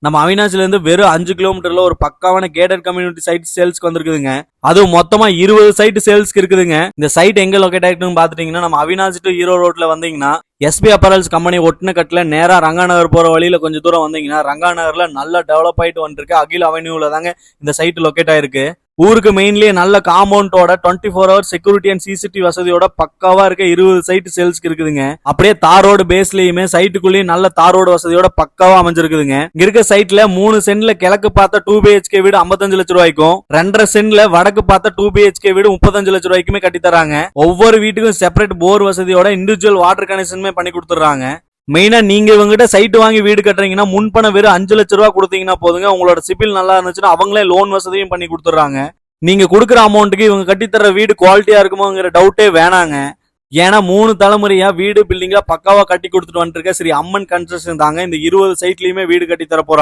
நம்ம அவினாசில இருந்து வெறும் 5 கிலோமீட்டர்ல ஒரு பக்காவான கேட்டட் கம்யூனிட்டி சைட் சேல்ஸ்க்கு வந்திருக்குதுங்க. அதுவும் மொத்தமா 20 சைட் சேல்ஸ்க்கு இருக்குதுங்க. இந்த சைட் எங்க லொகேட் ஆயிட்டுன்னு பாத்துட்டீங்கன்னா நம்ம அவினாசி டு ஈரோடு ரோட்ல வந்தீங்கன்னா எஸ்பி அப்பரல்ஸ் கம்பெனி ஒட்டுன கட்டுல நேரா ரங்காநகர் போற வழியில கொஞ்சம் தூரம் வந்தீங்கன்னா ரங்காநகர்ல நல்லா டெவலப் ஆயிட்டு வந்துருக்கு. அகில அவென்யூல தாங்க இந்த சைட் லொகேட் ஆயிருக்கு. ஊருக்கு மெயின்லயே நல்ல காம்பவுண்டோட 24 ஹவர் செக்யூரிட்டி அண்ட் சிசிடிவி வசதியோட பக்காவா இருக்க 20 சைட் சேல்ஸ்க்கு இருக்குதுங்க. அப்படியே தார் ரோடு பேஸ்லயுமே சைட்டுக்குள்ளேயும் நல்ல தார் ரோடு வசதியோட பக்காவா அமைஞ்சிருக்குதுங்க. இங்க இருக்க சைட்ல 3 சென்ட்ல கிழக்கு பார்த்த 2 BHK வீடு 55 லட்சம் ரூபாய்க்கும் 2.5 சென்ட்ல வடக்கு பார்த்த 2 BHK வீடு 35 லட்சம் ரூபாய்க்குமே கட்டி தராங்க. ஒவ்வொரு வீட்டுக்கும் செப்பரேட் போர் வசதியோட இண்டிவிஜுவல் வாட்டர் கனெக்ஷனுமே பண்ணி கொடுத்துறாங்க. மெயினா நீங்க இவங்ககிட்ட சைட் வாங்கி வீடு கட்டுறீங்கன்னா முன்பணம் வெறும் 5 லட்சம் ரூபாய் கொடுத்தீங்கன்னா போதுங்க. உங்களோட சிபில் நல்லா இருந்துச்சுன்னா அவங்களே லோன் வசதியும் பண்ணி கொடுத்துறாங்க. நீங்க கொடுக்குற அமௌண்ட்டுக்கு இவங்க கட்டித்தர வீடு குவாலிட்டியா இருக்குமோங்கிற டவுட்டே வேணாங்க. ஏன்னா 3 தலைமுறையா வீடு பில்டிங்கா பக்காவா கட்டி கொடுத்துட்டு வந்துட்டு இருக்க ஸ்ரீ அம்மன் கன்ஸ்ட்ரக்ஷன் தாங்க இந்த 20 சைட்லயுமே வீடு கட்டி தர போறாங்க.